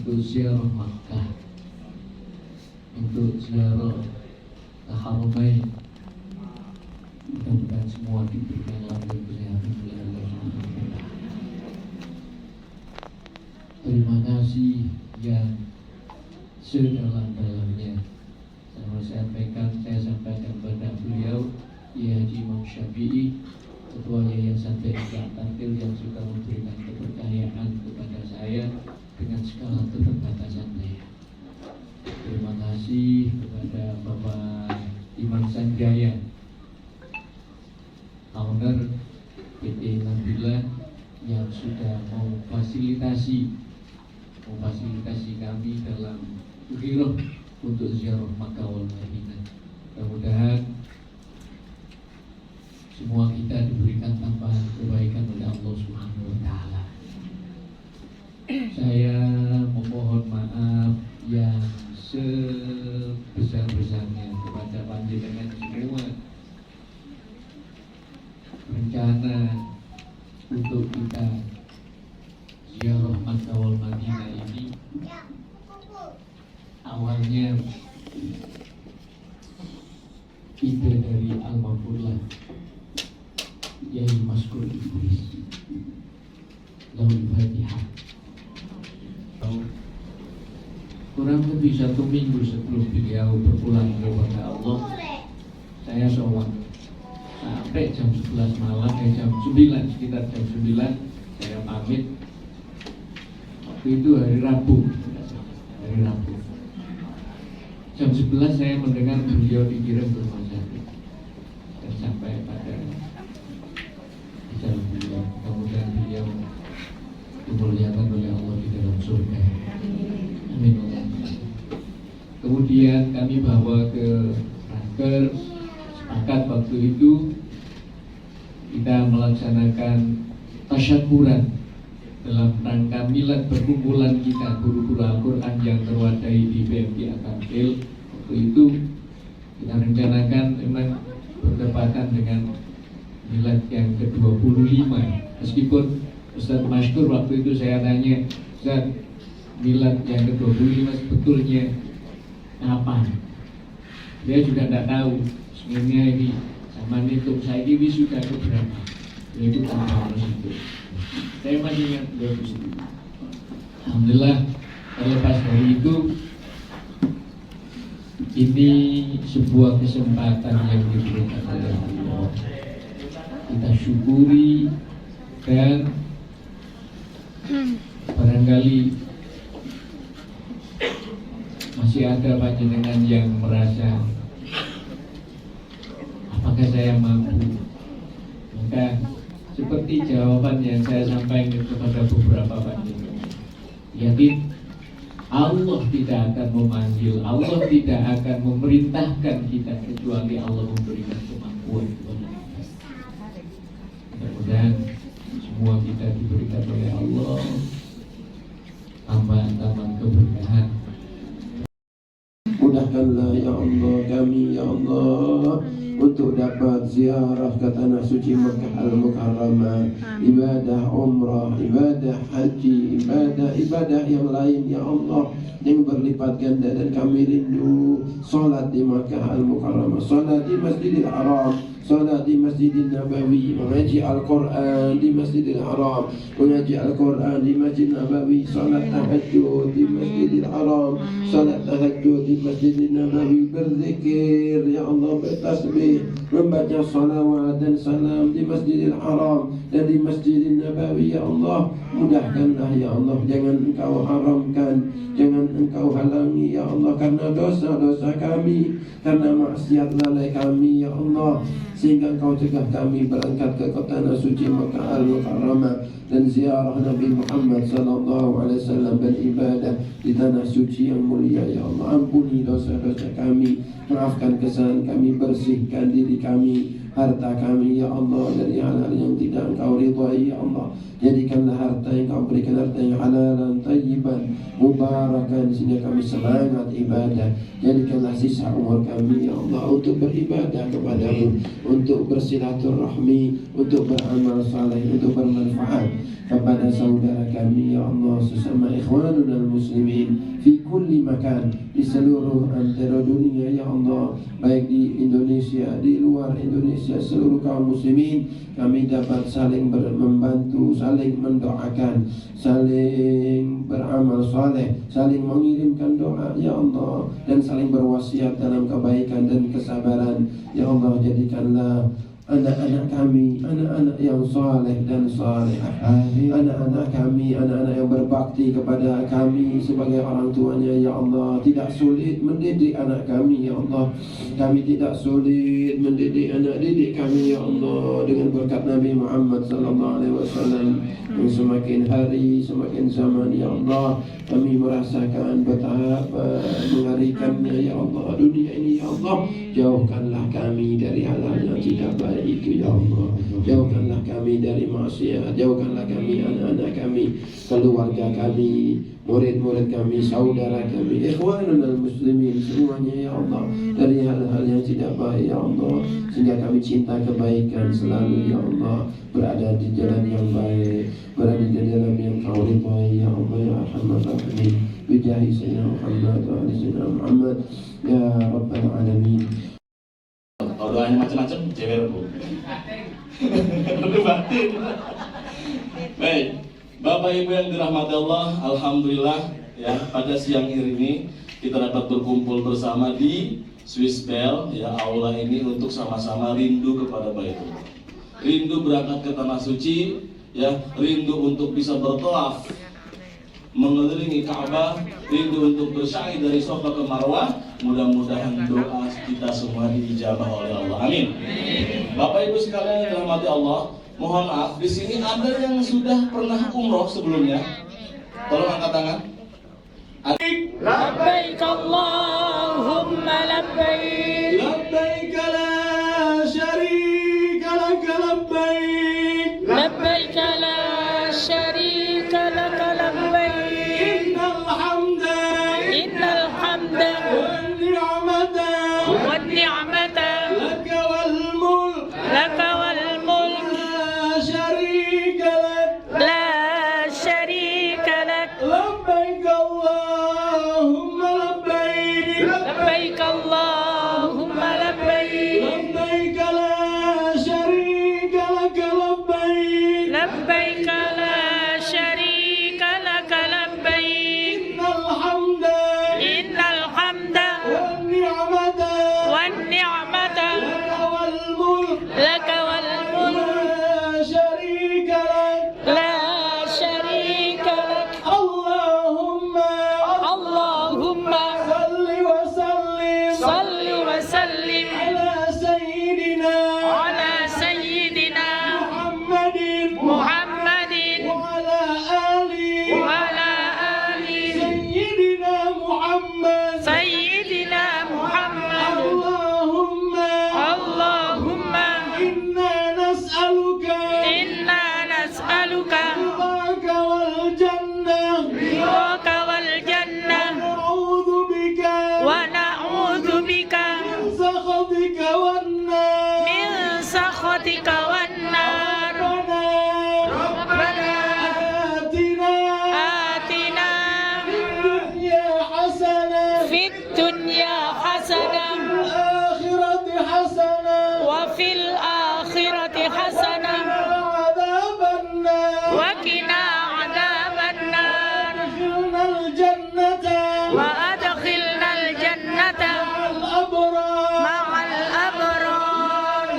untuk ziarah Makkah, untuk ziarah Haramain. Mudah-mudahan semua diberikan langgeng kesehatan oleh Allah Subhanahu wa Ta'ala. Terima kasih yang sedalam-dalamnya. Saya sampaikan kepada beliau, Kiai Haji Imam Syafi'i, Ketua Yayasan TNK Tartil, yang sudah memberikan kepercayaan kepada saya dengan segala keterbatasan saya. Terima kasih kepada Bapak Imam Sanjaya, owner PT Nabila, yang sudah memfasilitasi kami dalam ziarah untuk ziarah Makkah wal Madinah. Mudah-mudahan semua kita diberikan tambahan kebaikan oleh Allah Subhanahu wa Ta'ala. Saya memohon maaf yang sebesar-besarnya kepada panjenengan semua. Rencana untuk kita ziarah Makkah wal Madinah ini awalnya ide dari Al-Mafurlah Yai Maskur Iblis Laul Fatihah. Kurang lebih 1 minggu sebelum beliau berpulang kepada Allah, saya sowan sampai jam 11 malam, jam 9, sekitar jam 9 saya pamit. Waktu itu hari Rabu. Jam 11 saya mendengar beliau dikirim ke rumah sakit dan sampai pada jalan beliau. Kemudian beliau dimuliakan oleh Allah di dalam surga. Amin. Kemudian kami bawa ke Raker, sepakat waktu itu kita melaksanakan tasyakuran dalam rangka milad perkumpulan kita guru-guru Al-Quran yang terwadai di BMI Akartil. Waktu itu kita rencanakan memang bertepatan dengan milad yang ke-25. Meskipun Ustaz Masykur waktu itu saya tanya, Ustaz, milad yang ke-25 sebetulnya kapan? Dia juga tidak tahu. Sebenarnya ini zaman itu saya ini sudah keberapa, yaitu tanggal itu. Saya masih ingat beliau itu. Alhamdulillah, terlepas dari itu, ini sebuah kesempatan yang diberikan oleh Allah. Kita syukuri, dan barangkali masih ada panjenengan yang merasa apakah saya mampu. Maka seperti jawaban yang saya sampaikan kepada beberapa panjenengan, yakin Allah tidak akan memanggil, Allah tidak akan memerintahkan kita kecuali Allah memberikan kemampuan kepada kita. Mudah-mudahan semua kita diberikan oleh Allah tambahan-tambahan keberkahan. Mudahkanlah ya Allah kami ya Allah untuk dapat ziarah ke tanah suci Makkah Al-Mukarramah, ibadah umrah, ibadah haji, ibadah yang lain ya Allah yang berlipat ganda. Dan kami rindu salat di Makkah Al-Mukarramah, salat di Masjidil Haram, salat di Masjidil Nabawi, mengaji Al-Quran di Masjidil Haram, mengaji Al-Quran di Masjid Nabawi, salat tahajud di Masjidil Haram, salat tahajud di Masjidil Nabawi, berzikir ya Allah, bertasbih, membaca salawat dan salam di Masjidil Haram dan di Masjidil Nabawi ya Allah. Mudahkanlah ya Allah, jangan Engkau haramkan, jangan Engkau halangi ya Allah, karena dosa-dosa kami, karena maksiat lalai kami ya Allah, sehingga Engkau cegah kami berangkat ke tanah suci Makkah Al-Mukarramah dan ziarah Nabi Muhammad SAW, beribadah di tanah suci yang mulia ya Allah. Ampuni dosa-dosa kami, maafkan kesalahan kami, bersihkan diri kami, harta kami ya Allah dari hal-hal yang tidak Engkau ridhai ya Allah. Jadikanlah harta yang Engkau berikan harta yang halalan, tayyiban, mubarakan mubarakan sehingga kami semangat ibadah. Jadikanlah sisa umur kami ya Allah untuk beribadah kepadamu, untuk bersilaturahmi, untuk beramal saleh, untuk bermanfaat kepada saudara kami ya Allah, sesama ikhwanul muslimin fi kulli makan, di seluruh antero dunia ya Allah, baik di Indonesia, di luar Indonesia, seluruh kaum muslimin. Kami dapat saling membantu, saling mendoakan, saling beramal saleh, saling mengirimkan doa ya Allah, dan saling berwasiat dalam kebaikan dan kesabaran ya Allah. Jadikanlah anak-anak kami anak-anak yang saleh dan salehah, anak-anak kami anak-anak yang berbakti kepada kami sebagai orang tuanya ya Allah. Tidak sulit mendidik anak kami ya Allah, kami tidak sulit mendidik anak didik kami ya Allah, dengan berkat Nabi Muhammad sallallahu alaihi wasallam yang semakin hari semakin zaman ya Allah, kami merasakan betapa mengerikannya ya Allah dunia ini ya Allah. Jauhkanlah kami dari hal-hal yang tidak baik itu ya Allah. Jauhkanlah kami dari maksiat, jauhkanlah kami, anak-anak kami, keluarga kami, murid-murid kami, saudara kami, ikhwanul muslimin semuanya ya Allah, dari hal-hal yang tidak baik ya Allah, sehingga kami cinta kebaikan selalu ya Allah, berada di jalan yang baik, berada di dalam yang kau ridhai ya Allah ya arhamar rahimin. Bijahi sayyidina Muhammad wa ali sayyidina Muhammad ya rabbal alamin. Kalau doanya macam-macam, cewek bu. Batin. Baik, Bapak Ibu yang dirahmati Allah, alhamdulillah ya, pada siang ini kita dapat berkumpul bersama di Swiss Bell ya, aula ini untuk sama-sama rindu kepada Baitullah. Rindu berangkat ke tanah suci ya, rindu untuk bisa bertawaf mengelilingi Ka'bah, rindu untuk bersa'i dari Safa ke Marwah. Mudah-mudahan doa kita semua diijabah oleh Allah. Amin. Bapak Ibu sekalian yang dirahmati Allah, mohon maaf, di sini ada yang sudah pernah umroh sebelumnya. Tolong angkat tangan. Labbaik Allahumma labbaik. Labbaik la syarika lak labbaik. Labbaik la syarika lak labbaik. Innal hamda wan ni'mata laka wal mulk la syarika lak. Labbaik Allahumma labbaik. Labbaik Allahumma labbaik. Labbaik la syarika lak labbaik. Labbaik la syarika lak labbaik. Innal hamda wan ni'mata laka wal mulk la syarika lak. Allahumma salli wa sallim ala sayyidina Muhammadin wa ala ali sayyidina Muhammad. Allahumma inna nas'aluka ridhaka wal jannah wa na'udzu bika min sakhatika wan nar. Rabbana atina fid dunya hasanah wa fil akhirati hasanah wa qina adzaban nar wa adkhilnal jannata ma'al abrar.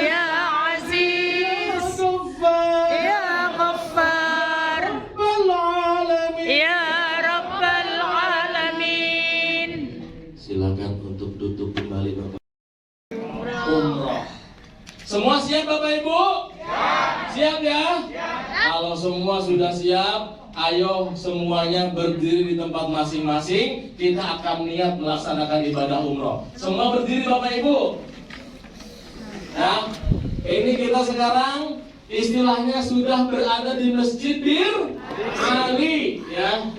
Ya aziz ya ghaffar ya rabbal alamin. Silakan untuk duduk kembali Bapak. Umroh. Semua siap Bapak Ibu? Siap ya? Kalau semua sudah siap, ayo semuanya berdiri di tempat masing-masing. Kita akan niat melaksanakan ibadah umroh. Semua berdiri Bapak Ibu. Nah, ini kita sekarang istilahnya sudah berada di Masjid Bir Ali ya.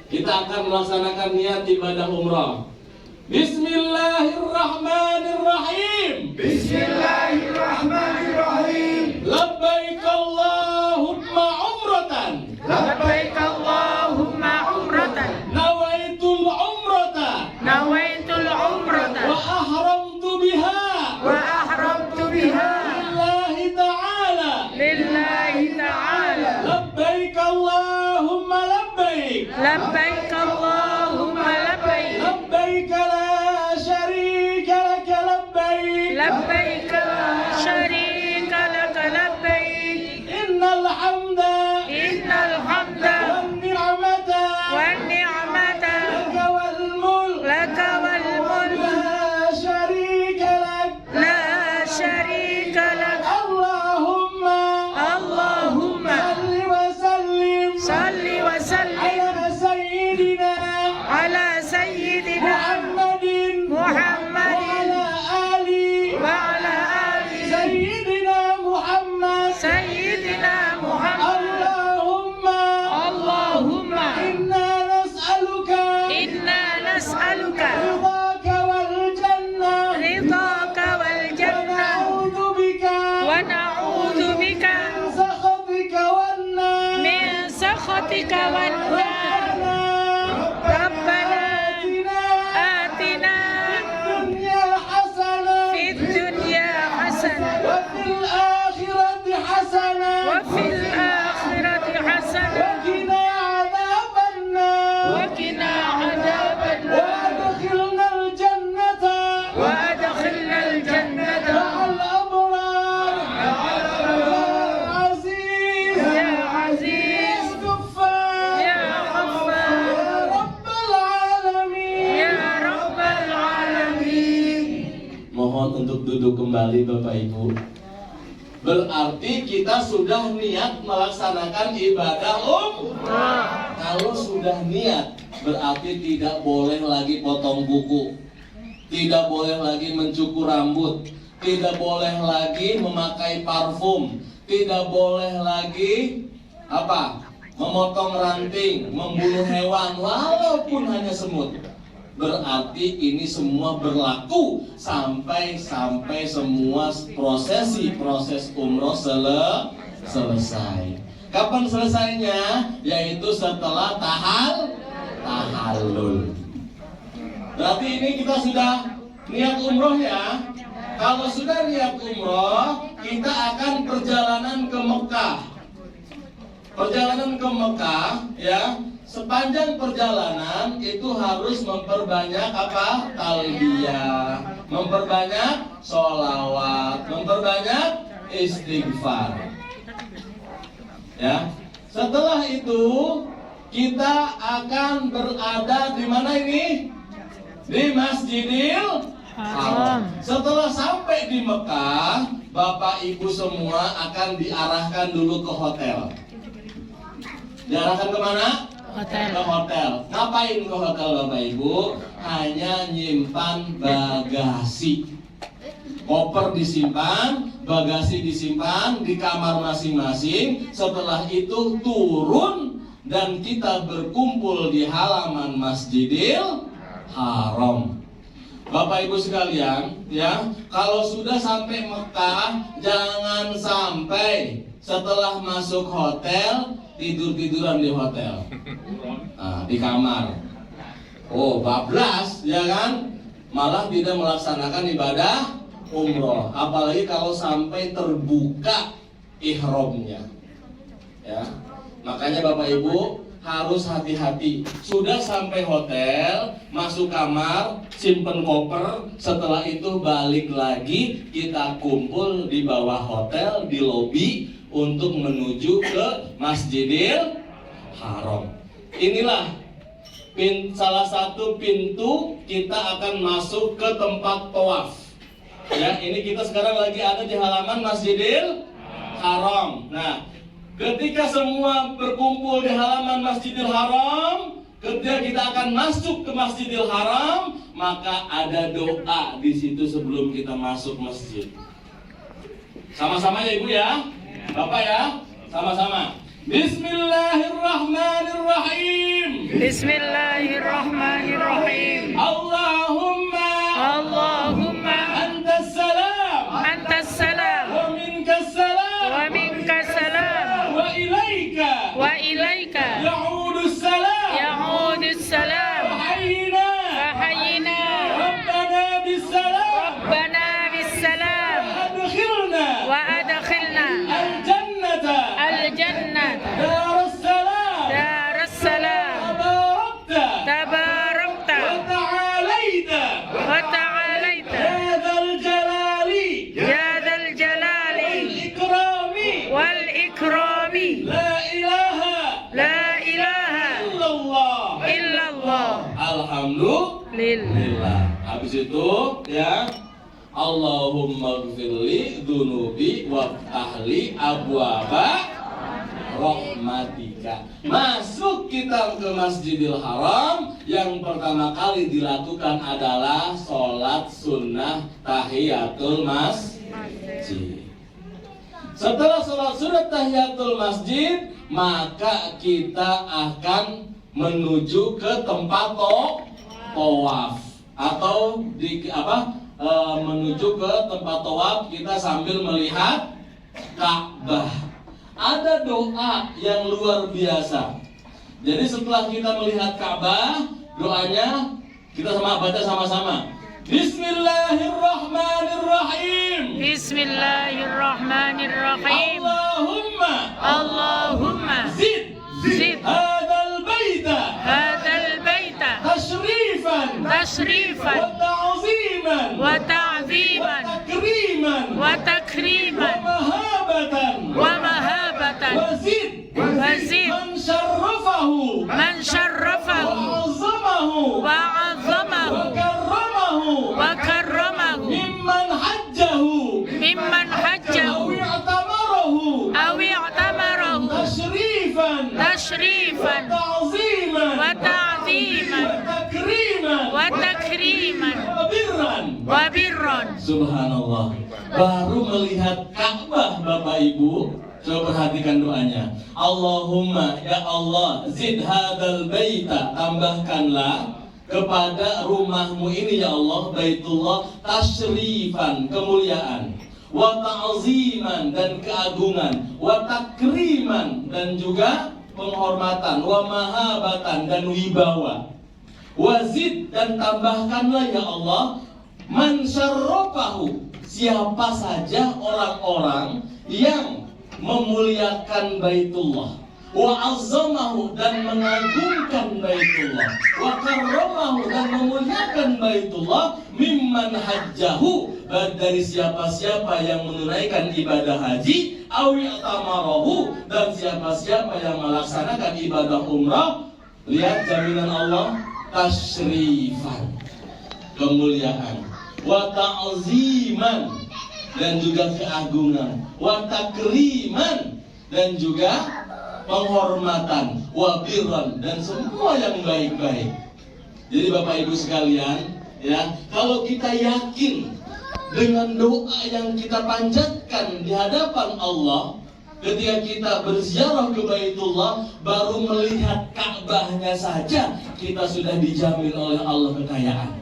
Kita akan melaksanakan niat ibadah umrah. Bismillahirrahmanirrahim. Bismillahirrahmanirrahim. Labbaik Allahumma umratan. Labbaik Allahumma umratan. Nawaitul umrata. Nawaitul umrata. Wa ahramtu biha. Wa ahramtu biha. Lillahi ta'ala. Lillahi ta'ala. Labbaik Allahumma labbaik. Labbaik Allahumma labbaik. Labbaik la syarika laka labbaik. Labbaik la syarika laka labbaik. Innal hamda Innal hamda wan ni'mata wan ni'mata laka wal mulk laka wal mulk la syarika lak. la syarika lak. Allahumma Allahumma salli wa sallim salli wa sallim ala sayyidina ala sayyidina Muhammadin Muhammadin wa ala ali wa ala ali sayyidina Muhammad. sayyidina Muhammad. Allahumma Allahumma inna nas'aluka inna nas'aluka ridhaka wal jannah ridhaka wal wa jannah na'udzu bika wa na'udzu bika min sakhatika wan nar. min sakhatika wan nar. Rabbana Rabbana atina atina dunya hasanah fid dunya hasanah wa fil akhirati hasanah wa fil akhirati wa hasanah qina adzaban nar. wa qina adzaban wa nar adkhilna al jannata wa adkhilna al jannata ma'al abrar. Ya aziz ya aziz Ghaffar ya ghaffar ya rabbal alamin. ya rabbal alamin. Mohon untuk duduk kembali Bapak Ibu. Berarti kita sudah niat melaksanakan ibadah umrah. Kalau sudah niat, berarti tidak boleh lagi potong kuku, tidak boleh lagi mencukur rambut, tidak boleh lagi memakai parfum, tidak boleh lagi apa? Memotong ranting, membunuh hewan walaupun hanya semut. Berarti ini semua berlaku sampai semua proses umroh selesai. Kapan selesainya? Yaitu setelah tahallul. Berarti ini kita sudah niat umroh ya. Kalau sudah niat umroh, kita akan perjalanan ke Mekah. Perjalanan ke Mekah ya. Sepanjang perjalanan itu harus memperbanyak apa? Talbiyah, memperbanyak sholawat, memperbanyak istighfar. Ya. Setelah itu kita akan berada di mana ini? Di Masjidil Haram. Setelah sampai di Mekah, Bapak Ibu semua akan diarahkan dulu ke hotel. Diarahkan kemana? Hotel. Ke hotel. Ngapain ke hotel Bapak Ibu? Hanya nyimpan bagasi. Koper disimpan, bagasi disimpan di kamar masing-masing. Setelah itu turun dan kita berkumpul di halaman Masjidil Haram. Bapak Ibu sekalian, ya, kalau sudah sampai Mekah, jangan sampai setelah masuk hotel tidur-tiduran di hotel, di kamar. Oh, bablas, ya kan? Malah tidak melaksanakan ibadah umroh. Apalagi kalau sampai terbuka ihramnya, ya. Makanya Bapak Ibu harus hati-hati. Sudah sampai hotel, masuk kamar, simpen koper. Setelah itu balik lagi, kita kumpul di bawah hotel di lobi untuk menuju ke Masjidil Haram. Inilah salah satu pintu kita akan masuk ke tempat tawaf. Ya, ini kita sekarang lagi ada di halaman Masjidil Haram. Nah, ketika semua berkumpul di halaman Masjidil Haram, ketika kita akan masuk ke Masjidil Haram, maka ada doa di situ sebelum kita masuk masjid. Sama-sama ya Ibu ya, Bapak ya, sama-sama. Bismillahirrahmanirrahim. Bismillahirrahmanirrahim. Allahumma Allahumma antas salam antas salam wa minkas salam wa minkas salam wa ilaika wa ilaika ya'udus salam ya'udus salam hayyina fahayyina rabbana bis salam rabbana bis salam adkhilna wa adkhilna al jannata al-jannata darus salam darus salam tabarakta tabarakta wa ta'alaita wa ta'alaita ya dzal jalali ya dzal jalali ikrami wal ikrami la ilaha la ilaha illallah. illallah. Alhamdulillah. Habis itu ya Allahumma gfirli dunubi wa ahli abwaba rahmatika. Masuk kita ke Masjidil Haram, yang pertama kali dilakukan adalah sholat sunnah tahiyatul masjid. Setelah sholat sunnah tahiyatul masjid, maka kita akan menuju ke tempat tawaf atau menuju ke tempat tawaf kita sambil melihat Ka'bah. Ada doa yang luar biasa. Jadi setelah kita melihat Ka'bah, doanya kita baca sama-sama. Bismillahirrahmanirrahim. Bismillahirrahmanirrahim. Allahumma zid hadzal baita tashrifan tashrifan wa ta'ziman wa takriman wa mahabatan wa wazid wazid man syarrafahu wa 'azzamahu wa karramahu mimman hajjahu aw i'tamarahu tashrifan wa ta'ziman wa takriman wa birran. Subhanallah. Baru melihat Ka'bah Bapak Ibu, coba perhatikan doanya. Allahumma ya Allah, zid hadzal baita, tambahkanlah kepada rumahmu ini ya Allah, Baitullah, tashrifan, kemuliaan, wa ta'ziman, dan keagungan, wa takriman, dan juga penghormatan, wa mahabatan, dan wibawa, wazid, dan tambahkanlah ya Allah, man syarrafahu, siapa saja orang-orang yang memuliakan Baitullah, wa azzamahu, dan mengagungkan Baitullah, wa karramahu, dan memuliakan Baitullah, mimman hajjahu, dari siapa-siapa yang menunaikan ibadah haji, aw i'tamarahu, dan siapa-siapa yang melaksanakan ibadah umrah. Lihat jaminan Allah, tashrifan, kemuliaan, wa ta'ziman, dan juga keagungan, wa takriman, dan juga penghormatan, wa birran, dan semua yang baik-baik. Jadi Bapak Ibu sekalian, ya, kalau kita yakin dengan doa yang kita panjatkan di hadapan Allah, ketika kita berziarah ke Baitullah, baru melihat Ka'bahnya saja kita sudah dijamin oleh Allah kekayaan,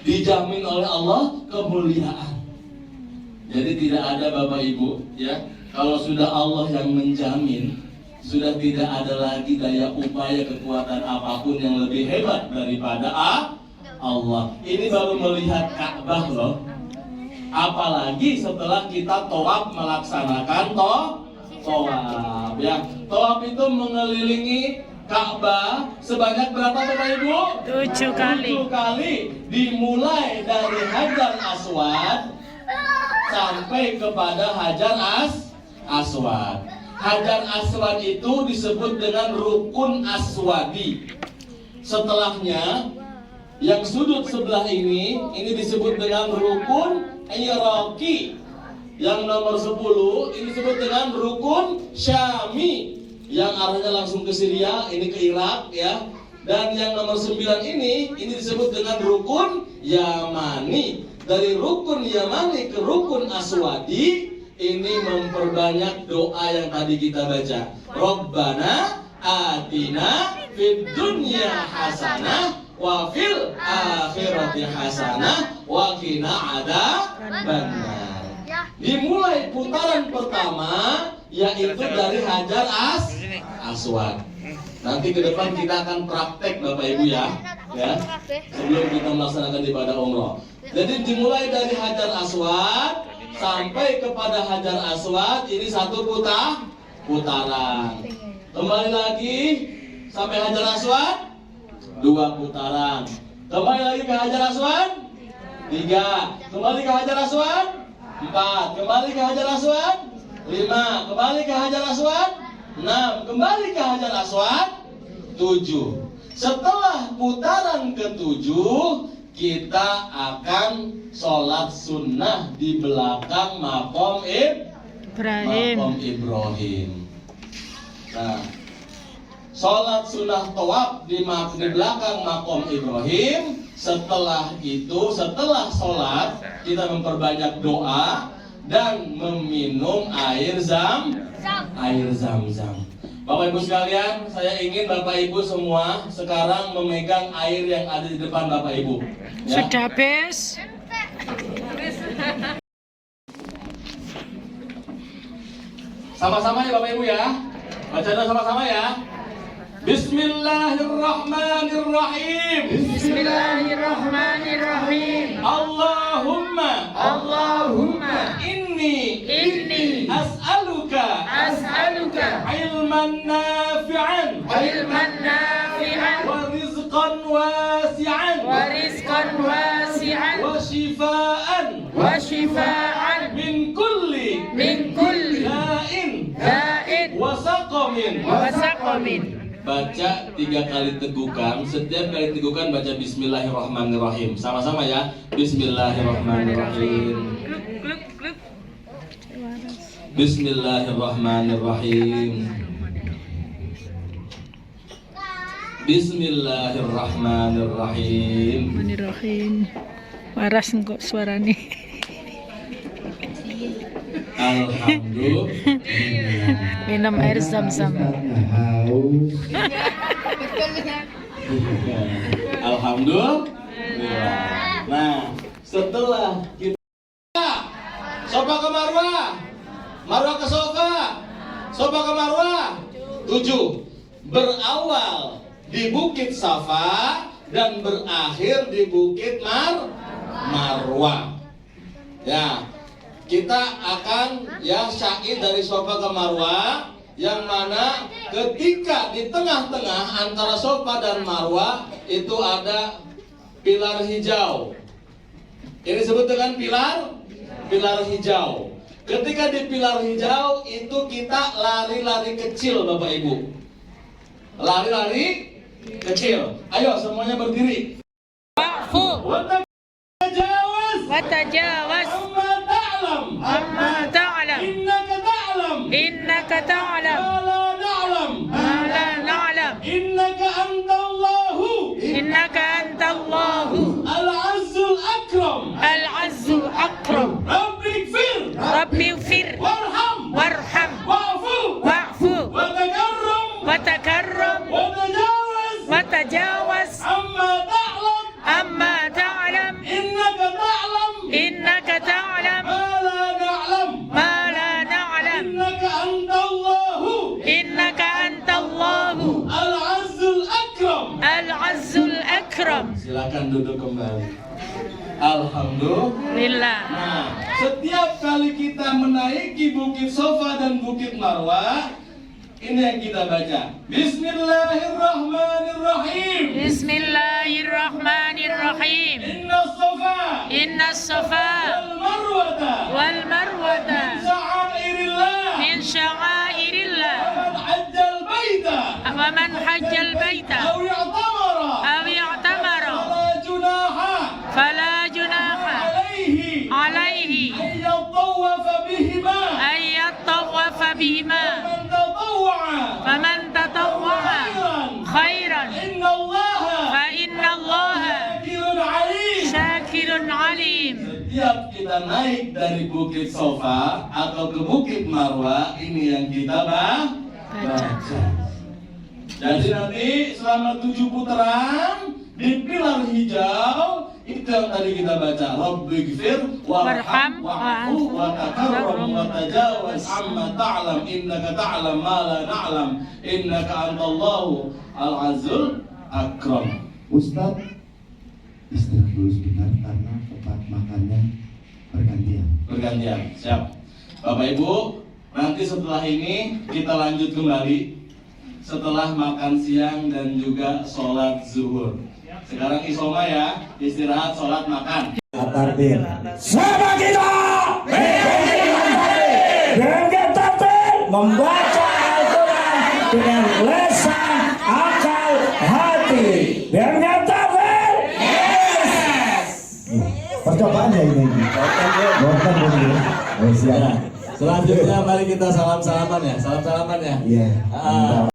dijamin oleh Allah kemuliaan. Jadi tidak ada Bapak Ibu, ya, kalau sudah Allah yang menjamin, sudah tidak ada lagi daya upaya kekuatan apapun yang lebih hebat daripada Allah. Ini baru melihat Ka'bah loh. Apalagi setelah kita tawaf, melaksanakan tawaf, ya. Tawaf itu mengelilingi Ka'bah sebanyak berapa Bapak Ibu? 7 kali. 7 kali. Dimulai dari Hajar Aswad sampai kepada Hajar Aswad. Hajar Aswad itu disebut dengan rukun aswadi. Setelahnya, yang sudut sebelah ini disebut dengan rukun iraqi. Yang nomor 10 ini disebut dengan rukun syami, yang arahnya langsung ke Syria, ini ke Irak, ya. Dan yang nomor 9 ini disebut dengan rukun yamani. Dari rukun yamani ke rukun aswadi, ini memperbanyak doa yang tadi kita baca. Rabbana atina fid dunya hasanah wa fil akhirati hasanah wa qina adzabannar. Dimulai putaran pertama yaitu dari Hajar Aswad. Nanti ke depan kita akan praktek Bapak Ibu ya, sebelum kita melaksanakan ibadah umroh. Jadi dimulai dari Hajar Aswad sampai kepada Hajar Aswad ini satu putaran. Kembali lagi sampai Hajar Aswad 2 putaran. Kembali lagi ke Hajar Aswad 3. Kembali ke Hajar Aswad 4. Kembali ke Hajar Aswad 5. Kembali ke Hajar Aswad 6. Kembali ke Hajar Aswad 7. Setelah putaran ke-7 kita akan sholat sunnah di belakang makom Ibrahim. Nah, sholat sunnah tawaf di belakang makom Ibrahim. Setelah itu, setelah sholat kita memperbanyak doa dan meminum air zam-zam. Bapak Ibu sekalian, saya ingin Bapak Ibu semua sekarang memegang air yang ada di depan Bapak Ibu. Ya. Sudah habis. Sama-sama ya Bapak Ibu ya. Baca doa sama-sama ya. Bismillahirrahmanirrahim. Bismillahirrahmanirrahim. Allahumma inni as'aluka ilman nafi'an wa rizqan wasi'an wa shifaan min kulli da'in wa saqamin. Baca 3 kali tegukan. Setiap kali tegukan baca Bismillahirrahmanirrahim. Sama-sama ya. Bismillahirrahmanirrahim. Bismillahirrahmanirrahim. Bismillahirrahmanirrahim. Waras kok suaranya. Alhamdulillah. Minum air zam-zam. Alhamdulillah. Nah, setelah kita Sofa ke Marwah, Marwah ke Sofa, Sofa ke Marwah. 7. Berawal di Bukit Safa dan berakhir di Bukit Marwah. Ya. Kita akan sya'i dari Sofa ke Marwah, yang mana ketika di tengah-tengah antara Sofa dan Marwah itu ada pilar hijau. Ini disebut dengan pilar hijau. Ketika di pilar hijau itu kita lari-lari kecil Bapak Ibu. Lari-lari kecil. Ayo semuanya berdiri. Waqfu. Watajawaz. Amma ta'lam. Innaka ta'lam. Ma la na'lam. Innaka antallahu. Al-azzul akram. Rabbi ighfir. Warham. Wa'fu. Watakarram. Watajawaz. Amma ta'lam. Innaka ta'lam. Ma la na'lam. Innaka antallahu. Al-azzul akram. Silakan duduk kembali. Alhamdulillah. Nah, setiap kali kita menaiki Bukit Sofa dan Bukit Marwah, ini yang kita baca. Bismillahirrahmanirrahim. Bismillahirrahmanirrahim. Inna safa wal marwata min sya'airillah wa man hajjal baita aw i'tamara fala junaha alaihi an yatawafa bihima faman tatawwa'a khairan fa inna allaha syakirun alim. Setiap kita naik dari Bukit Sofa atau ke Bukit Marwah, ini yang kita baca. Jadi nanti selama 7 putaran di pilar hijau itu yang tadi kita baca, Rabbighfir warham wa'fu wa takarram wa tajawaz amma ta'lam innaka ta'lam ma la na'lam innaka antallahu al-azizul akram. Ustadz istirahat dulu sebentar karena tempat makannya bergantian. Siap. Bapak Ibu, nanti setelah ini kita lanjut kembali setelah makan siang dan juga sholat zuhur. Sekarang isoma ya, istirahat, sholat, makan. Takbir. Sama kita dengan takbir membaca Al-Quran dengan lisan, akal, hati. Dengan takbir. Yes. Percobaan ya ini. Bukan ini. Oh siap. Selanjutnya mari kita salam-salaman ya. Iya.